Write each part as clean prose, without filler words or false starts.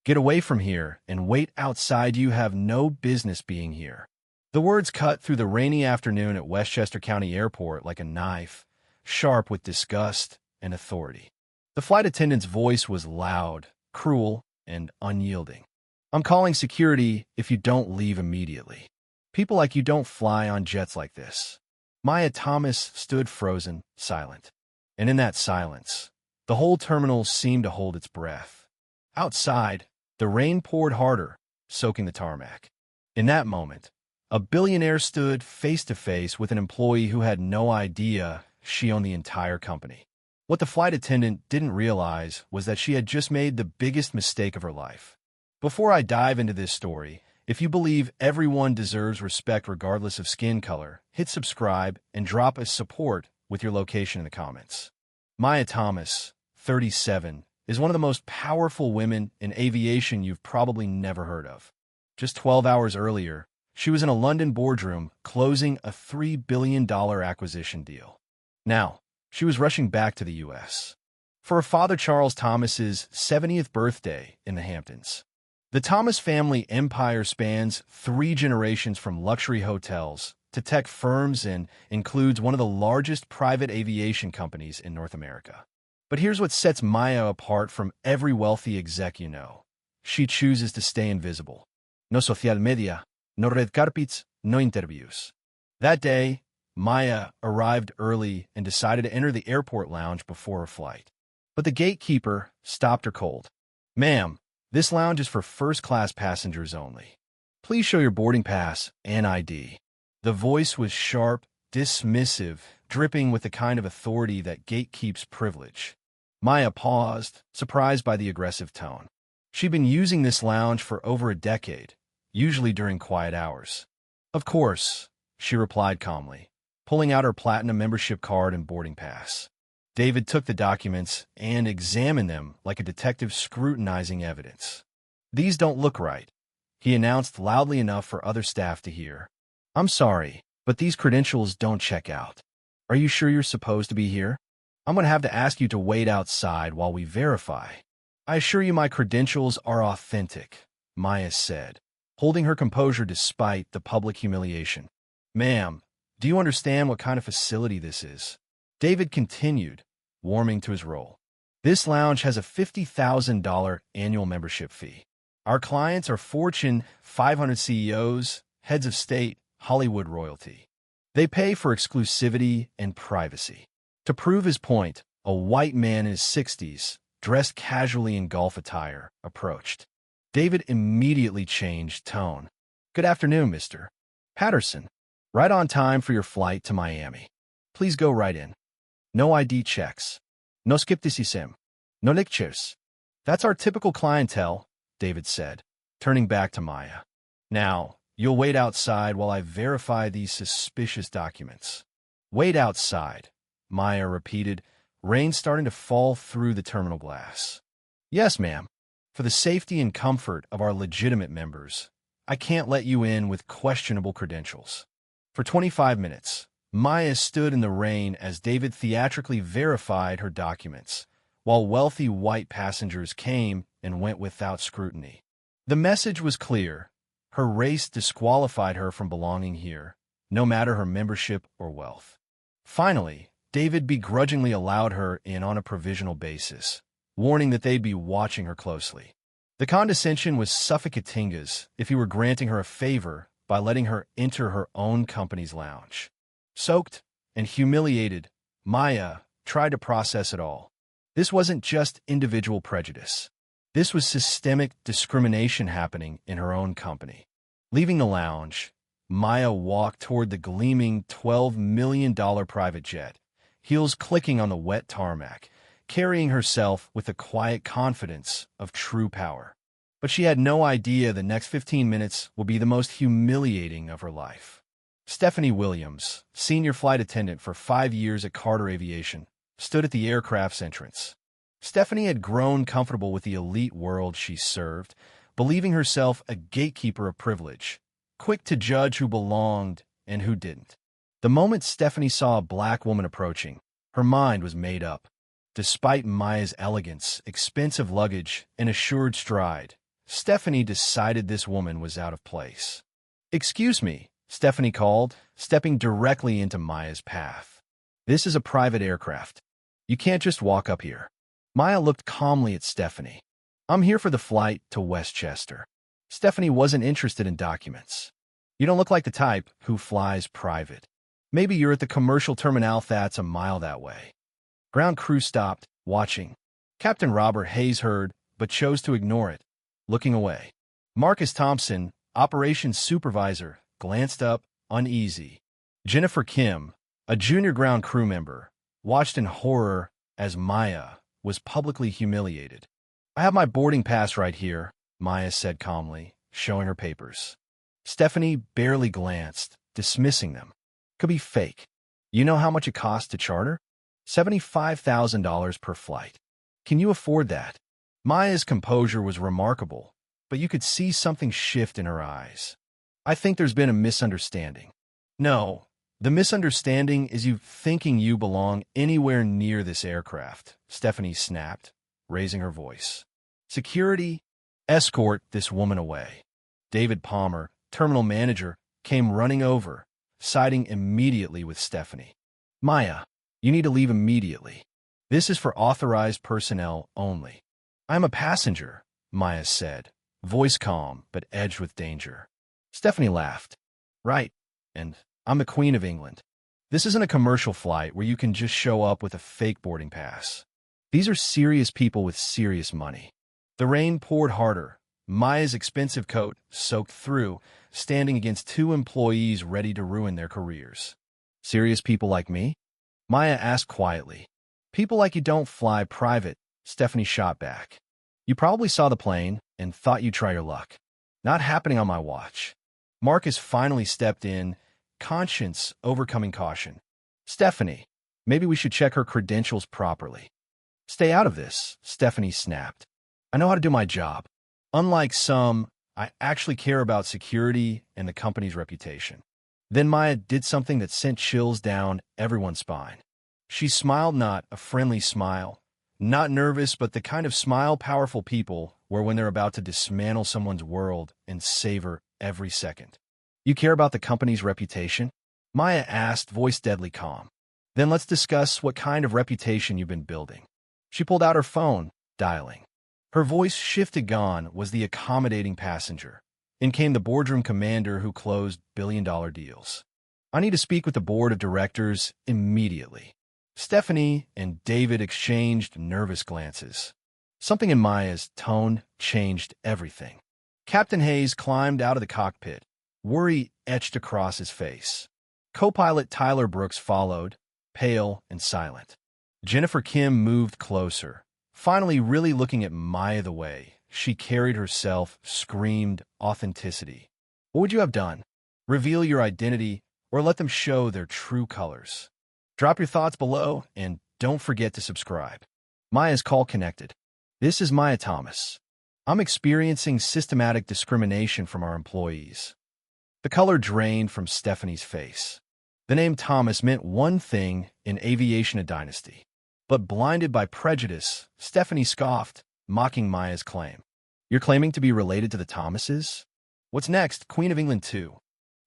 Get away from here and wait outside. You have no business being here. The words cut through the rainy afternoon at Westchester County Airport like a knife, sharp with disgust and authority. The flight attendant's voice was loud, cruel, and unyielding. I'm calling security if you don't leave immediately. People like you don't fly on jets like this. Maya Thomas stood frozen, silent. And in that silence, the whole terminal seemed to hold its breath. Outside, the rain poured harder, soaking the tarmac. In that moment, a billionaire stood face to face with an employee who had no idea she owned the entire company. What the flight attendant didn't realize was that she had just made the biggest mistake of her life. Before I dive into this story, if you believe everyone deserves respect regardless of skin color, hit subscribe and drop a support with your location in the comments. Maya Thomas, 37, is one of the most powerful women in aviation you've probably never heard of. Just 12 hours earlier, she was in a London boardroom closing a $3 billion acquisition deal. Now, she was rushing back to the U.S. for her father Charles Thomas's 70th birthday in the Hamptons. The Thomas family empire spans 3 generations from luxury hotels to tech firms and includes one of the largest private aviation companies in North America. But here's what sets Maya apart from every wealthy exec you know. She chooses to stay invisible. No social media, no red carpets, no interviews. That day, Maya arrived early and decided to enter the airport lounge before her flight. But the gatekeeper stopped her cold. "Ma'am, this lounge is for first-class passengers only. Please show your boarding pass and ID." The voice was sharp, dismissive, dripping with the kind of authority that gatekeeps privilege. Maya paused, surprised by the aggressive tone. She'd been using this lounge for over a decade, usually during quiet hours. "Of course," she replied calmly, pulling out her platinum membership card and boarding pass. David took the documents and examined them like a detective scrutinizing evidence. "These don't look right," he announced loudly enough for other staff to hear. "I'm sorry, but these credentials don't check out. Are you sure you're supposed to be here? I'm going to have to ask you to wait outside while we verify." "I assure you my credentials are authentic," Maya said, holding her composure despite the public humiliation. "Ma'am, do you understand what kind of facility this is?" David continued, warming to his role. "This lounge has a $50,000 annual membership fee. Our clients are Fortune 500 CEOs, heads of state, Hollywood royalty. They pay for exclusivity and privacy." To prove his point, a white man in his 60s, dressed casually in golf attire, approached. David immediately changed tone. "Good afternoon, Mr. Patterson. Right on time for your flight to Miami. Please go right in. No ID checks. No skepticism. No lectures." "That's our typical clientele," David said, turning back to Maya. "Now, you'll wait outside while I verify these suspicious documents." "Wait outside," Maya repeated, rain starting to fall through the terminal glass. "Yes, ma'am. For the safety and comfort of our legitimate members, I can't let you in with questionable credentials." For 25 minutes, Maya stood in the rain as David theatrically verified her documents, while wealthy white passengers came and went without scrutiny. The message was clear. Her race disqualified her from belonging here, no matter her membership or wealth. Finally, David begrudgingly allowed her in on a provisional basis, warning that they'd be watching her closely. The condescension was suffocating as if he were granting her a favor by letting her enter her own company's lounge. Soaked and humiliated, Maya tried to process it all. This wasn't just individual prejudice. This was systemic discrimination happening in her own company. Leaving the lounge, Maya walked toward the gleaming $12 million private jet, heels clicking on the wet tarmac, carrying herself with the quiet confidence of true power. But she had no idea the next 15 minutes would be the most humiliating of her life. Stephanie Williams, senior flight attendant for 5 years at Carter Aviation, stood at the aircraft's entrance. Stephanie had grown comfortable with the elite world she served, believing herself a gatekeeper of privilege, quick to judge who belonged and who didn't. The moment Stephanie saw a black woman approaching, her mind was made up. Despite Maya's elegance, expensive luggage, and assured stride, Stephanie decided this woman was out of place. "Excuse me," Stephanie called, stepping directly into Maya's path. "This is a private aircraft. You can't just walk up here." Maya looked calmly at Stephanie. "I'm here for the flight to Westchester." Stephanie wasn't interested in documents. "You don't look like the type who flies private. Maybe you're at the commercial terminal that's a mile that way." Ground crew stopped, watching. Captain Robert Hayes heard, but chose to ignore it, looking away. Marcus Thompson, operations supervisor, glanced up, uneasy. Jennifer Kim, a junior ground crew member, watched in horror as Maya was publicly humiliated. "I have my boarding pass right here," Maya said calmly, showing her papers. Stephanie barely glanced, dismissing them. "Could be fake. You know how much it costs to charter? $75,000 per flight. Can you afford that?" Maya's composure was remarkable, but you could see something shift in her eyes. "I think there's been a misunderstanding." "No, the misunderstanding is you thinking you belong anywhere near this aircraft," Stephanie snapped, raising her voice. "Security, escort this woman away." David Palmer, terminal manager, came running over, siding immediately with Stephanie. "Maya, you need to leave immediately. This is for authorized personnel only." "I'm a passenger," Maya said, voice calm but edged with danger. Stephanie laughed. "Right, and I'm the Queen of England. This isn't a commercial flight where you can just show up with a fake boarding pass. These are serious people with serious money." The rain poured harder. Maya's expensive coat soaked through, standing against two employees ready to ruin their careers. "Serious people like me?" Maya asked quietly. "People like you don't fly private," Stephanie shot back. "You probably saw the plane and thought you'd try your luck. Not happening on my watch." Marcus finally stepped in, conscience overcoming caution. "Stephanie, maybe we should check her credentials properly." "Stay out of this," Stephanie snapped. "I know how to do my job. Unlike some, I actually care about security and the company's reputation." Then Maya did something that sent chills down everyone's spine. She smiled, not a friendly smile, not nervous, but the kind of smile powerful people wear when they're about to dismantle someone's world and savor every second. "You care about the company's reputation?" Maya asked, voice deadly calm. "Then let's discuss what kind of reputation you've been building." She pulled out her phone, dialing. Her voice shifted. Gone was the accommodating passenger. In came the boardroom commander who closed billion-dollar deals. "I need to speak with the board of directors immediately." Stephanie and David exchanged nervous glances. Something in Maya's tone changed everything. Captain Hayes climbed out of the cockpit, worry etched across his face. Co-pilot Tyler Brooks followed, pale and silent. Jennifer Kim moved closer, finally really looking at Maya the way she carried herself, screamed authenticity. "What would you have done? Reveal your identity or let them show their true colors?" Drop your thoughts below and don't forget to subscribe. Maya's call connected. "This is Maya Thomas. I'm experiencing systematic discrimination from our employees." The color drained from Stephanie's face. The name Thomas meant one thing in aviation, a dynasty. But blinded by prejudice, Stephanie scoffed, mocking Maya's claim. "You're claiming to be related to the Thomases? What's next, Queen of England too?"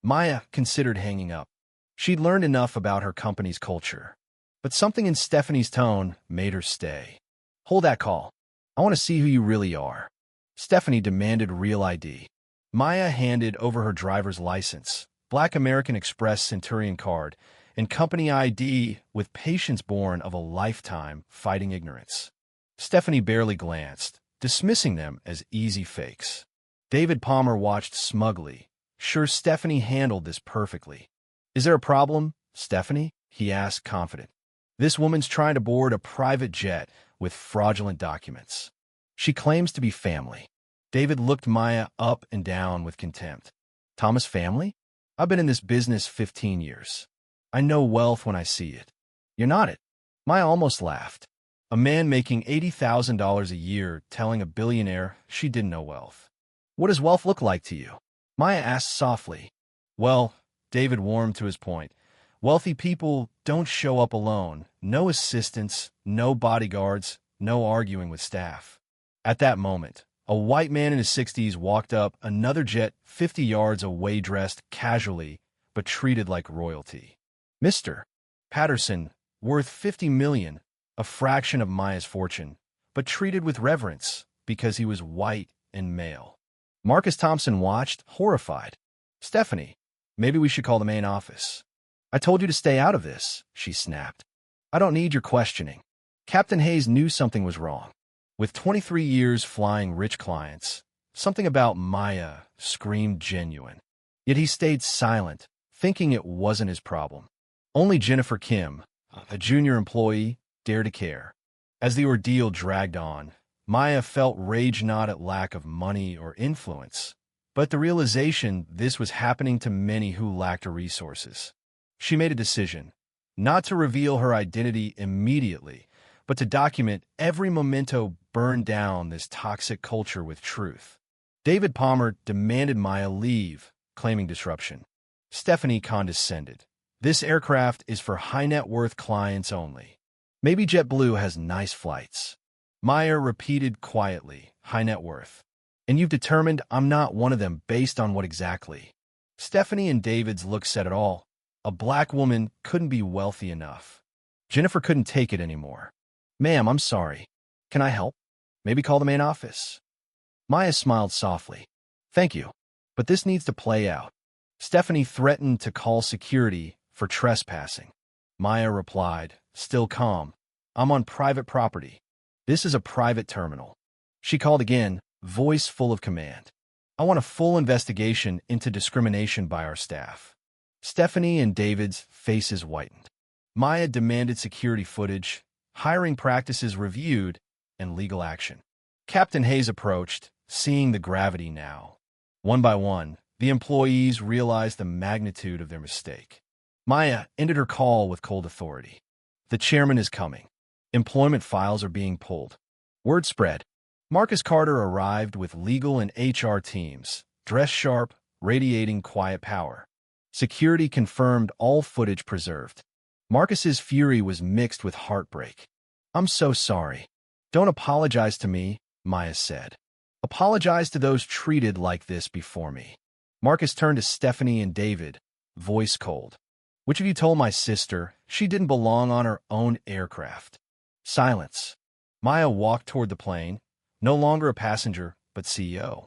Maya considered hanging up. She'd learned enough about her company's culture. But something in Stephanie's tone made her stay. "Hold that call. I want to see who you really are." Stephanie demanded real ID. Maya handed over her driver's license, Black American Express Centurion card, and company ID with patience born of a lifetime fighting ignorance. Stephanie barely glanced, dismissing them as easy fakes. David Palmer watched smugly, sure Stephanie handled this perfectly. "Is there a problem, Stephanie?" he asked, confident. "This woman's trying to board a private jet with fraudulent documents. She claims to be family." David looked Maya up and down with contempt. "Thomas family? I've been in this business 15 years. I know wealth when I see it." "You're not it." Maya almost laughed. A man making $80,000 a year telling a billionaire she didn't know wealth. "What does wealth look like to you?" Maya asked softly. "Well," David warmed to his point, "wealthy people don't show up alone. No assistants, no bodyguards, no arguing with staff." At that moment, A white man in his 60s walked up another jet 50 yards away dressed casually, but treated like royalty. Mr. Patterson, worth $50 million, a fraction of Maya's fortune, but treated with reverence because he was white and male. Marcus Thompson watched, horrified. Stephanie, maybe we should call the main office. I told you to stay out of this, she snapped. I don't need your questioning. Captain Hayes knew something was wrong. With 23 years flying rich clients, something about Maya screamed genuine. Yet he stayed silent, thinking it wasn't his problem. Only Jennifer Kim, a junior employee, dared to care. As the ordeal dragged on, Maya felt rage not at lack of money or influence, but the realization this was happening to many who lacked resources. She made a decision, not to reveal her identity immediately, but to document every memento burned down this toxic culture with truth. David Palmer demanded Maya leave, claiming disruption. Stephanie condescended. This aircraft is for high-net-worth clients only. Maybe JetBlue has nice flights. Maya repeated quietly, high net worth. And you've determined I'm not one of them based on what exactly? Stephanie and David's look said it all. A black woman couldn't be wealthy enough. Jennifer couldn't take it anymore. Ma'am, I'm sorry. Can I help? Maybe call the main office. Maya smiled softly. Thank you, but this needs to play out. Stephanie threatened to call security for trespassing. Maya replied, still calm. I'm on private property. This is a private terminal. She called again, voice full of command. I want a full investigation into discrimination by our staff. Stephanie and David's faces whitened. Maya demanded security footage, hiring practices reviewed, and legal action. Captain Hayes approached, seeing the gravity now. One by one, the employees realized the magnitude of their mistake. Maya ended her call with cold authority. The chairman is coming. Employment files are being pulled. Word spread. Marcus Carter arrived with legal and HR teams, dressed sharp, radiating quiet power. Security confirmed all footage preserved. Marcus's fury was mixed with heartbreak. I'm so sorry. Don't apologize to me, Maya said. Apologize to those treated like this before me. Marcus turned to Stephanie and David, voice cold. Which of you told my sister she didn't belong on her own aircraft? Silence. Maya walked toward the plane, no longer a passenger, but CEO.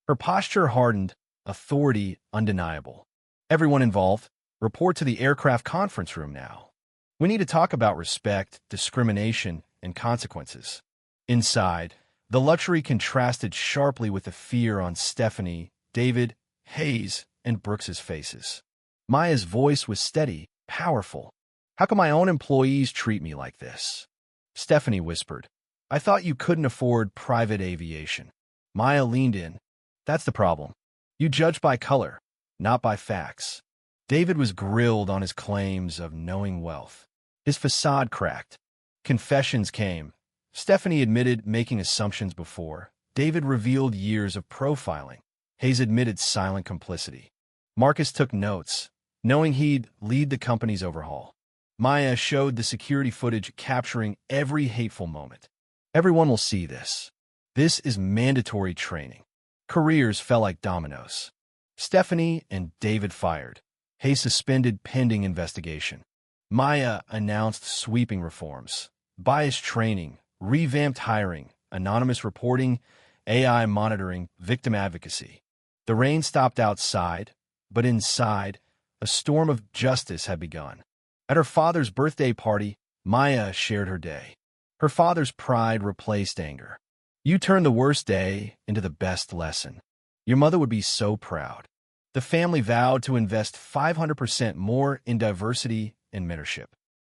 Her posture hardened, authority undeniable. Everyone involved, report to the aircraft conference room now. We need to talk about respect, discrimination, and consequences. Inside, the luxury contrasted sharply with the fear on Stephanie, David, Hayes, and Brooks's faces. Maya's voice was steady, powerful. How can my own employees treat me like this? Stephanie whispered, I thought you couldn't afford private aviation. Maya leaned in. That's the problem. You judge by color, not by facts. David was grilled on his claims of knowing wealth. His facade cracked. Confessions came. Stephanie admitted making assumptions before. David revealed years of profiling. Hayes admitted silent complicity. Marcus took notes, knowing he'd lead the company's overhaul. Maya showed the security footage capturing every hateful moment. Everyone will see this. This is mandatory training. Careers fell like dominoes. Stephanie and David fired. Hayes suspended pending investigation. Maya announced sweeping reforms. Bias training, revamped hiring, anonymous reporting, AI monitoring, victim advocacy. The rain stopped outside, but inside, a storm of justice had begun. At her father's birthday party, Maya shared her day. Her father's pride replaced anger. You turned the worst day into the best lesson. Your mother would be so proud. The family vowed to invest 500% more in diversity and mentorship.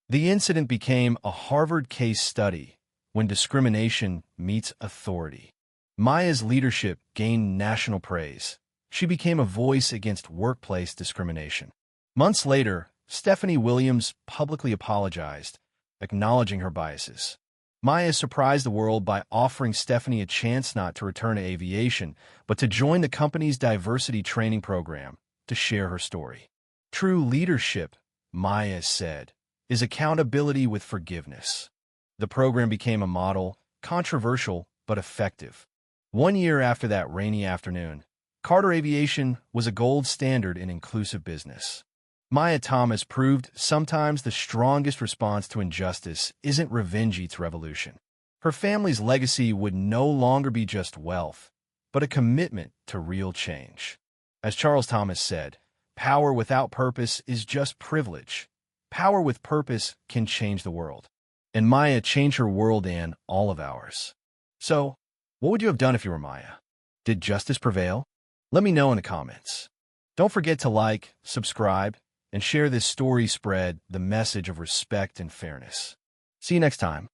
The incident became a Harvard case study when discrimination meets authority. Maya's leadership gained national praise. She became a voice against workplace discrimination. Months later, Stephanie Williams publicly apologized, acknowledging her biases. Maya surprised the world by offering Stephanie a chance not to return to aviation, but to join the company's diversity training program to share her story. True leadership, Maya said, is accountability with forgiveness. The program became a model, controversial but effective. 1 year after that rainy afternoon, Carter Aviation was a gold standard in inclusive business. Maya Thomas proved sometimes the strongest response to injustice isn't revenge, it's revolution. Her family's legacy would no longer be just wealth, but a commitment to real change. As Charles Thomas said, power without purpose is just privilege. Power with purpose can change the world. And Maya changed her world and all of ours. So, what would you have done if you were Maya? Did justice prevail? Let me know in the comments. Don't forget to like, subscribe, and share this story. Spread the message of respect and fairness. See you next time.